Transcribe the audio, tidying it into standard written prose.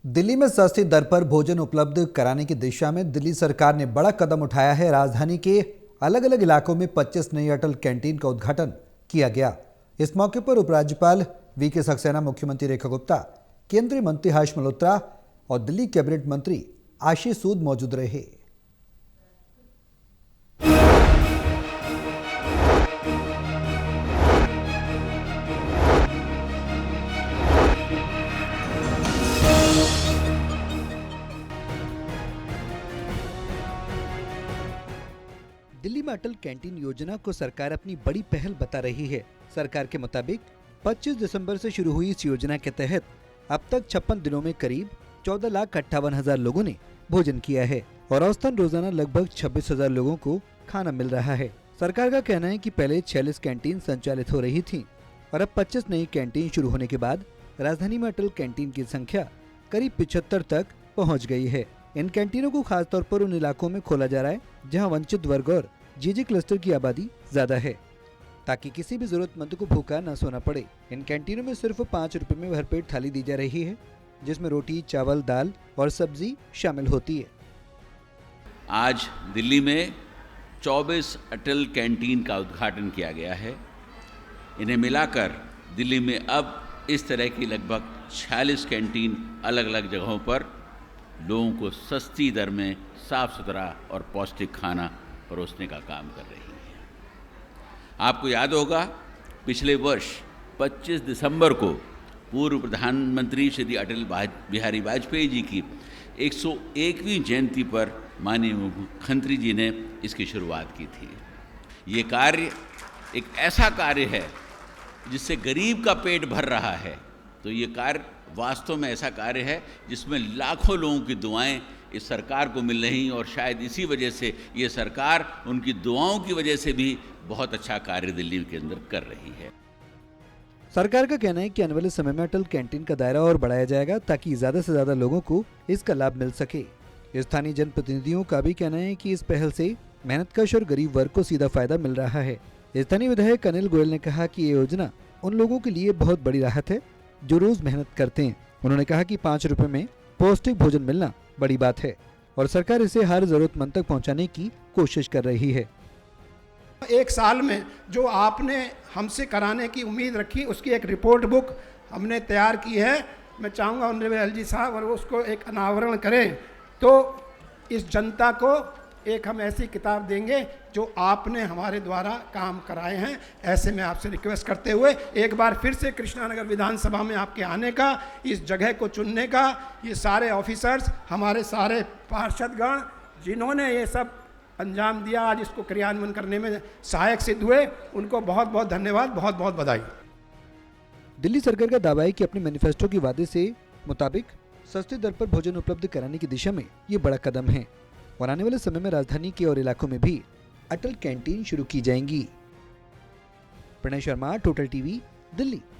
दिल्ली में सस्ती दर पर भोजन उपलब्ध कराने की दिशा में दिल्ली सरकार ने बड़ा कदम उठाया है। राजधानी के अलग अलग इलाकों में 25 नई अटल कैंटीन का उद्घाटन किया गया। इस मौके पर उपराज्यपाल वीके सक्सेना, मुख्यमंत्री रेखा गुप्ता, केंद्रीय मंत्री हर्ष मल्होत्रा और दिल्ली कैबिनेट मंत्री आशीष सूद मौजूद रहे। दिल्ली में अटल कैंटीन योजना को सरकार अपनी बड़ी पहल बता रही है। सरकार के मुताबिक 25 दिसंबर से शुरू हुई इस योजना के तहत अब तक 56 दिनों में करीब 14,58,000 लोगों ने भोजन किया है और औसतन रोजाना लगभग 26,000 लोगों को खाना मिल रहा है। सरकार का कहना है कि पहले 46 कैंटीन संचालित हो रही थी और अब 25 नई कैंटीन शुरू होने के बाद राजधानी में अटल कैंटीन की संख्या करीब 75 तक पहुँच गई है। इन कैंटीनों को खासतौर पर उन इलाकों में खोला जा रहा है जहां वंचित वर्ग और जीजी क्लस्टर की आबादी ज्यादा है, ताकि किसी भी जरूरतमंद को भूखा न सोना पड़े। इन कैंटीनों में सिर्फ 5 रुपए में भरपेट थाली दी जा रही है, जिसमें रोटी, चावल, दाल और सब्जी शामिल होती है। आज दिल्ली में 24 अटल कैंटीन का उद्घाटन किया गया है। इन्हें मिलाकर दिल्ली में अब इस तरह की लगभग 46 कैंटीन अलग अलग जगहों पर लोगों को सस्ती दर में साफ सुथरा और पौष्टिक खाना परोसने का काम कर रही है। आपको याद होगा, पिछले वर्ष 25 दिसंबर को पूर्व प्रधानमंत्री श्री अटल बिहारी वाजपेयी जी की 101वीं जयंती पर माननीय मुख्यमंत्री जी ने इसकी शुरुआत की थी। ये कार्य एक ऐसा कार्य है जिससे गरीब का पेट भर रहा है। तो ये कार्य वास्तव में ऐसा कार्य है जिसमें लाखों लोगों की दुआएं इस सरकार को मिल रही, और शायद इसी वजह से ये सरकार उनकी दुआओं की वजह से भी बहुत अच्छा कार्य दिल्ली के अंदर कर रही है। सरकार का कहना है कि आने वाले समय में अटल कैंटीन का दायरा और बढ़ाया जाएगा ताकि ज्यादा से ज्यादा लोगों को इसका लाभ मिल सके। स्थानीय जनप्रतिनिधियों का भी कहना है कि इस पहल से मेहनतकश और गरीब वर्ग को सीधा फायदा मिल रहा है। स्थानीय विधायक अनिल गोयल ने कहा कि ये योजना उन लोगों के लिए बहुत बड़ी राहत है जो रोज मेहनत करते हैं। उन्होंने कहा कि 5 रुपए में पौष्टिक भोजन मिलना बड़ी बात है और सरकार इसे हर जरूरतमंद तक पहुंचाने की कोशिश कर रही है। एक साल में जो आपने हमसे कराने की उम्मीद रखी, उसकी एक रिपोर्ट बुक हमने तैयार की है। मैं चाहूँगा ऑनरेबल एलजी साहब और उसको एक अनावरण करें, तो इस जनता को एक हम ऐसी किताब देंगे जो आपने हमारे द्वारा काम कराए हैं। ऐसे में आपसे रिक्वेस्ट करते हुए एक बार फिर से कृष्णानगर विधानसभा में आपके आने का, इस जगह को चुनने का, ये सारे ऑफिसर्स, हमारे सारे पार्षदगण जिन्होंने ये सब अंजाम दिया, आज इसको क्रियान्वयन करने में सहायक सिद्ध हुए, उनको बहुत बहुत धन्यवाद, बहुत बहुत बधाई। दिल्ली सरकार का दावा है कि अपने मैनिफेस्टो के वादे से मुताबिक सस्ती दर पर भोजन उपलब्ध कराने की दिशा में ये बड़ा कदम है और आने वाले समय में राजधानी के और इलाकों में भी अटल कैंटीन शुरू की जाएंगी। Pranay Sharma, Total TV, Delhi.